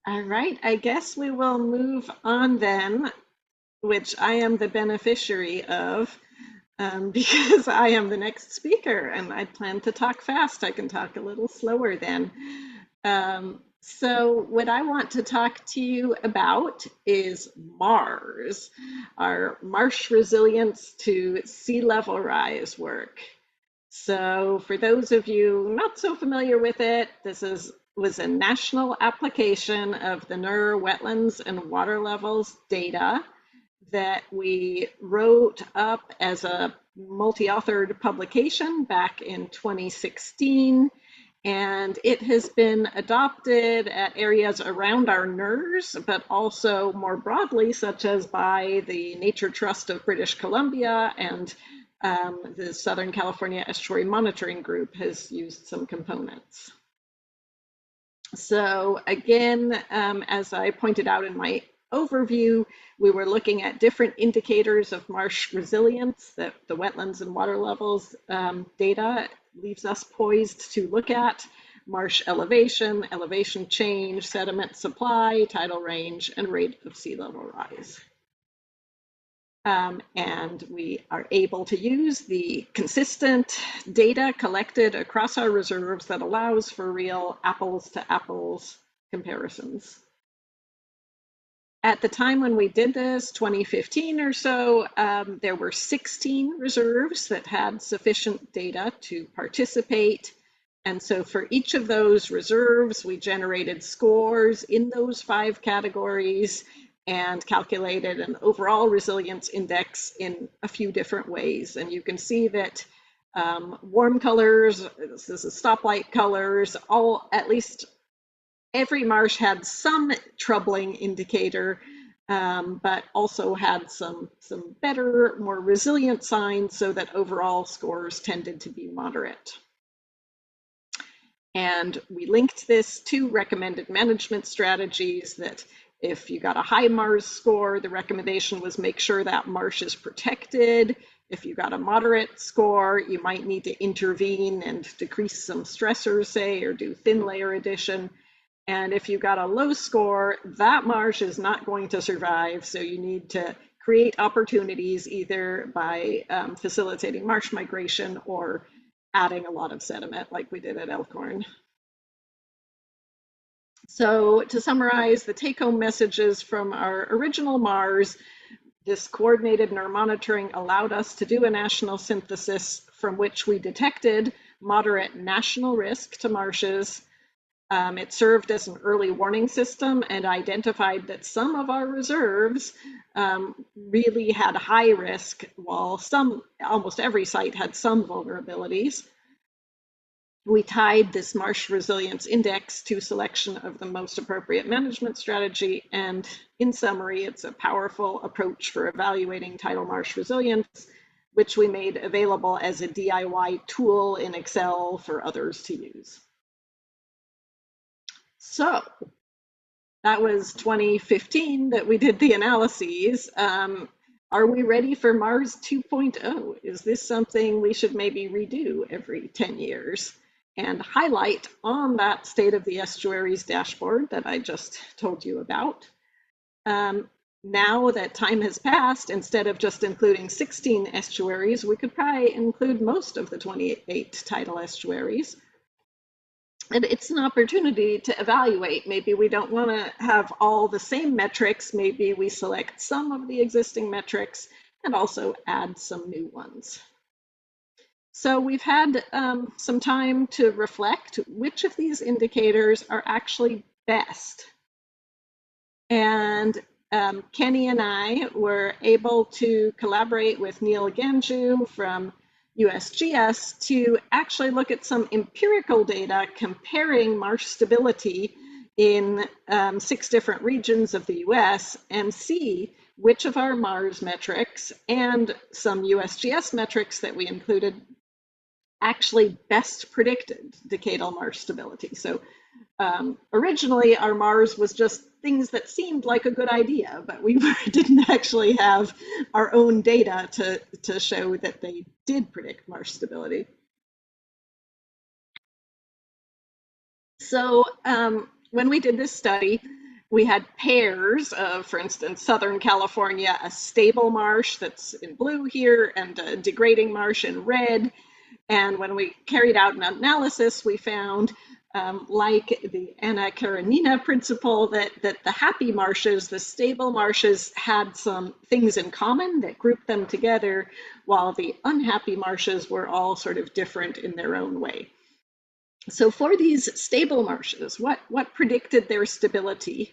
All right, I guess we will move on then, which I am the beneficiary of, because I am the next speaker and I plan to talk fast. I can talk a little slower then. So what I want to talk to you about is Mars, our marsh resilience to sea level rise work. So for those of you not so familiar with it, was a national application of the NER wetlands and water levels data that we wrote up as a multi-authored publication back in 2016. And it has been adopted at areas around our NERs, but also more broadly, such as by the Nature Trust of British Columbia, and the Southern California Estuary Monitoring Group has used some components. So again, as I pointed out in my overview, we were looking at different indicators of marsh resilience that the wetlands and water levels data leaves us poised to look at: marsh elevation, elevation change, sediment supply, tidal range, and rate of sea level rise. And we are able to use the consistent data collected across our reserves that allows for real apples to apples comparisons. At the time when we did this, 2015 or so, there were 16 reserves that had sufficient data to participate. And so for each of those reserves, we generated scores in those 5 categories and calculated an overall resilience index in a few different ways. And you can see that warm colors, this is stoplight colors, at least every marsh had some troubling indicator, but also had some better, more resilient signs, so that overall scores tended to be moderate. And we linked this to recommended management strategies that if you got a high Mars score, the recommendation was make sure that marsh is protected. If you got a moderate score, you might need to intervene and decrease some stressors, say, or do thin layer addition. And if you got a low score, that marsh is not going to survive. So you need to create opportunities either by facilitating marsh migration or adding a lot of sediment like we did at Elkhorn. So to summarize the take-home messages from our original Mars, this coordinated NER monitoring allowed us to do a national synthesis from which we detected moderate national risk to marshes. It served as an early warning system and identified that some of our reserves really had high risk, while almost every site had some vulnerabilities. We tied this marsh resilience index to selection of the most appropriate management strategy, and in summary, it's a powerful approach for evaluating tidal marsh resilience, which we made available as a DIY tool in Excel for others to use. So that was 2015 that we did the analyses. Are we ready for Mars 2.0? Is this something we should maybe redo every 10 years? And highlight on that State of the Estuaries dashboard that I just told you about. Now that time has passed, instead of just including 16 estuaries, we could probably include most of the 28 tidal estuaries. And it's an opportunity to evaluate. Maybe we don't want to have all the same metrics. Maybe we select some of the existing metrics and also add some new ones. So we've had some time to reflect which of these indicators are actually best. And Kenny and I were able to collaborate with Neil Ganju from USGS to actually look at some empirical data comparing marsh stability in 6 different regions of the US and see which of our Mars metrics and some USGS metrics that we included actually best predicted decadal marsh stability. So originally our Mars was just things that seemed like a good idea, but we didn't actually have our own data to show that they did predict marsh stability. So when we did this study, We had pairs of, for instance, Southern California, a stable marsh that's in blue here and a degrading marsh in red. And when we carried out an analysis, we found, like the Anna Karenina principle, that the happy marshes, the stable marshes, had some things in common that grouped them together, while the unhappy marshes were all sort of different in their own way. So for these stable marshes, what predicted their stability?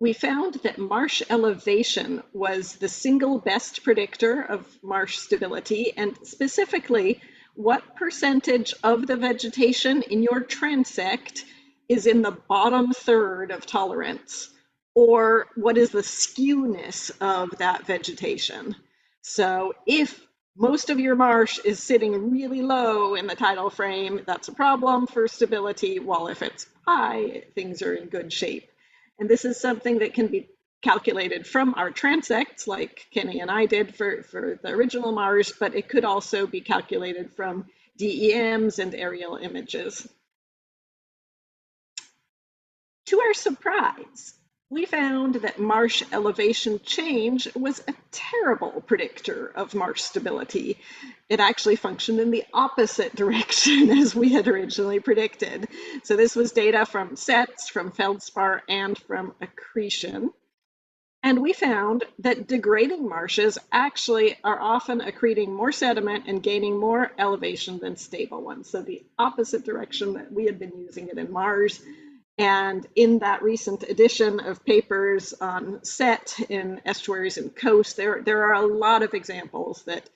We found that marsh elevation was the single best predictor of marsh stability, and specifically, what percentage of the vegetation in your transect is in the bottom third of tolerance, or what is the skewness of that vegetation. So if most of your marsh is sitting really low in the tidal frame, that's a problem for stability, while if it's high, things are in good shape. And this is something that can be calculated from our transects, like Kenny and I did for the original Mars, but it could also be calculated from DEMs and aerial images. To our surprise, we found that marsh elevation change was a terrible predictor of marsh stability. It actually functioned in the opposite direction as we had originally predicted. So this was data from sets, from feldspar, and from accretion. And we found that degrading marshes actually are often accreting more sediment and gaining more elevation than stable ones. So the opposite direction that we had been using it in Mars. And in that recent edition of papers on set in estuaries and coast, there are a lot of examples that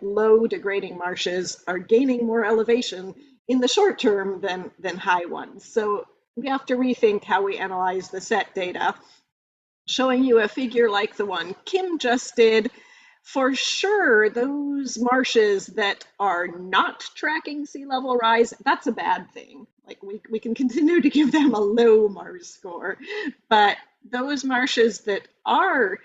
low degrading marshes are gaining more elevation in the short term than high ones. So we have to rethink how we analyze the set data. Showing you a figure like the one Kim just did, for sure, those marshes that are not tracking sea level rise, that's a bad thing. Like we can continue to give them a low Mars score, but those marshes that are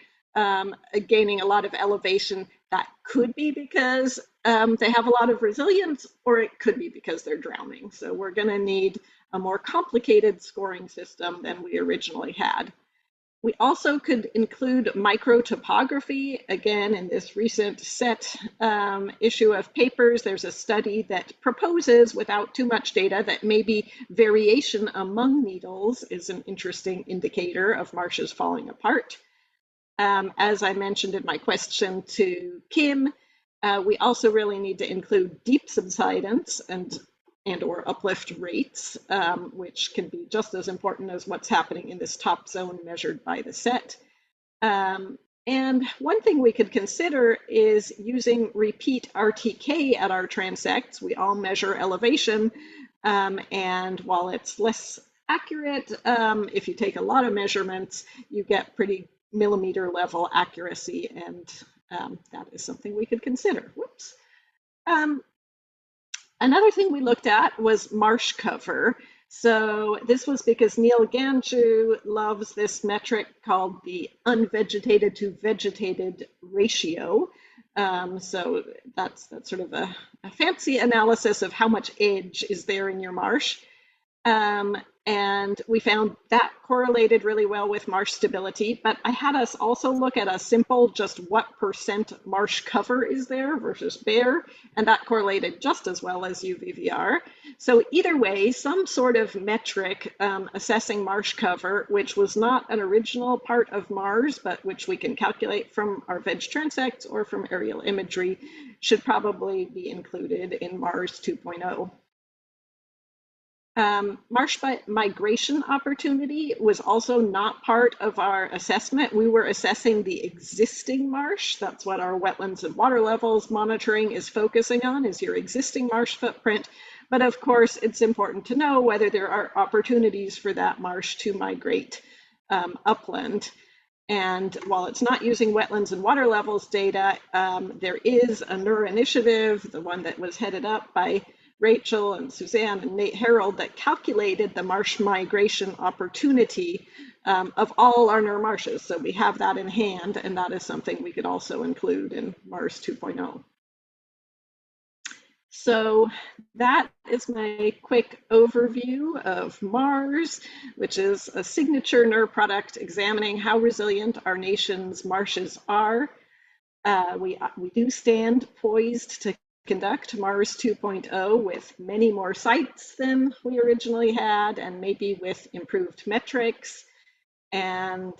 gaining a lot of elevation, that could be because they have a lot of resilience, or it could be because they're drowning. So we're going to need a more complicated scoring system than we originally had. We also could include microtopography. Again, in this recent set issue of papers, there's a study that proposes, without too much data, that maybe variation among needles is an interesting indicator of marshes falling apart. As I mentioned in my question to Kim, we also really need to include deep subsidence and or uplift rates, which can be just as important as what's happening in this top zone measured by the set. And one thing we could consider is using repeat RTK at our transects. We all measure elevation, and while it's less accurate, if you take a lot of measurements, you get pretty millimeter level accuracy, and that is something we could consider. Whoops. Another thing we looked at was marsh cover. So this was because Neil Ganju loves this metric called the unvegetated to vegetated ratio. So that's sort of a fancy analysis of how much edge is there in your marsh. And we found that correlated really well with marsh stability, but I had us also look at a simple, just what percent marsh cover is there versus bare, and that correlated just as well as UVVR. So either way, some sort of metric assessing marsh cover, which was not an original part of Mars, but which we can calculate from our veg transects or from aerial imagery, should probably be included in Mars 2.0. Marsh migration opportunity was also not part of our assessment. We were assessing the existing marsh. That's what our wetlands and water levels monitoring is focusing on, is your existing marsh footprint. But of course, it's important to know whether there are opportunities for that marsh to migrate upland. And while it's not using wetlands and water levels data, there is a NUR initiative, the one that was headed up by Rachel and Suzanne and Nate Harold, that calculated the marsh migration opportunity of all our NUR marshes. So we have that in hand, and that is something we could also include in Mars 2.0. So that is my quick overview of Mars, which is a signature NER product examining how resilient our nation's marshes are. We do stand poised to conduct Mars 2.0 with many more sites than we originally had, and maybe with improved metrics. And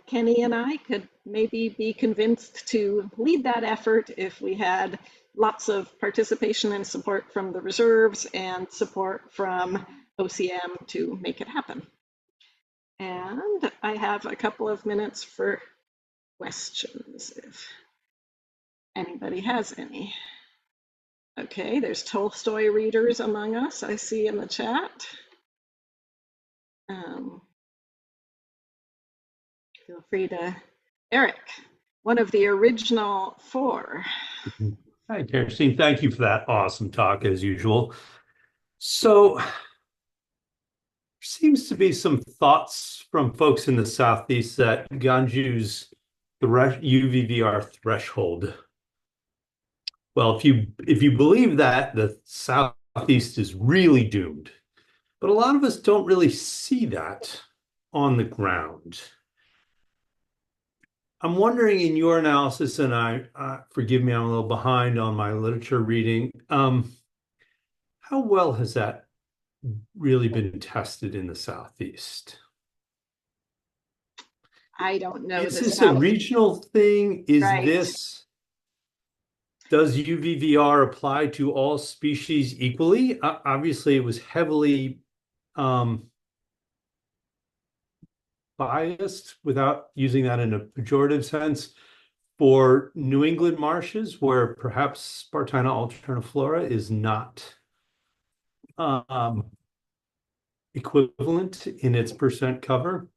Kenny and I could maybe be convinced to lead that effort if we had lots of participation and support from the reserves and support from OCM to make it happen. And I have a couple of minutes for questions if anybody has any. Okay, there's Tolstoy readers among us, I see in the chat. Feel free to, Eric, one of the original four. Hi, Kerstin. Thank you for that awesome talk, as usual. So, there seems to be some thoughts from folks in the Southeast that Ganju's UVVR threshold. Well, if you believe that, the Southeast is really doomed. But a lot of us don't really see that on the ground. I'm wondering in your analysis, and forgive me, I'm a little behind on my literature reading. How well has that really been tested in the Southeast? I don't know Is the this a South, regional thing? right? Does UVVR apply to all species equally? Obviously, it was heavily biased, without using that in a pejorative sense, for New England marshes, where perhaps Spartina alterniflora is not um, equivalent in its percent cover.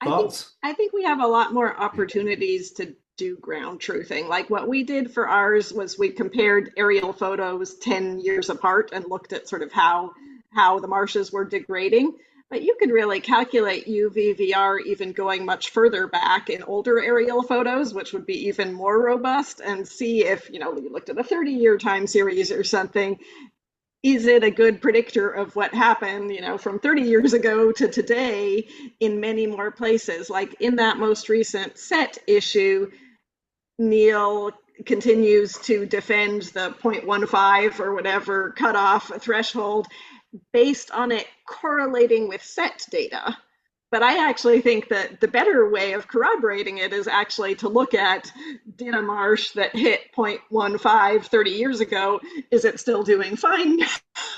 I think Thoughts? I think we have a lot more opportunities to do ground truthing. Like what we did for ours was we compared aerial photos 10 years apart and looked at sort of how the marshes were degrading. But you could really calculate UVVR even going much further back in older aerial photos, which would be even more robust, and see if, you looked at a 30-year time series or something, is it a good predictor of what happened, from 30 years ago to today in many more places? Like in that most recent set issue, Neil continues to defend the 0.15 or whatever cutoff threshold based on it correlating with set data. But I actually think that the better way of corroborating it is actually to look at, did a marsh that hit 0.15 30 years ago, is it still doing fine now,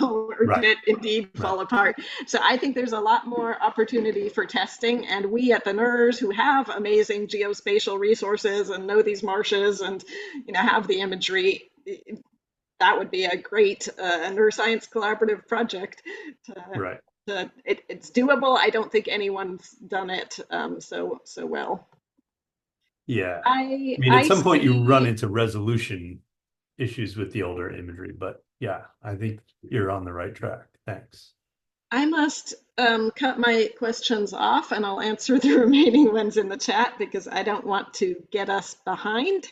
or did Right, it indeed right. fall apart? So I think there's a lot more opportunity for testing, and we at the NERS who have amazing geospatial resources and know these marshes and have the imagery, that would be a great neuroscience collaborative project to Right. it's doable. I don't think anyone's done it so well. Yeah. I I mean, at I some point you run see. into resolution issues with the older imagery, but yeah, I think you're on the right track. Thanks. I must cut my questions off, and I'll answer the remaining ones in the chat because I don't want to get us behind.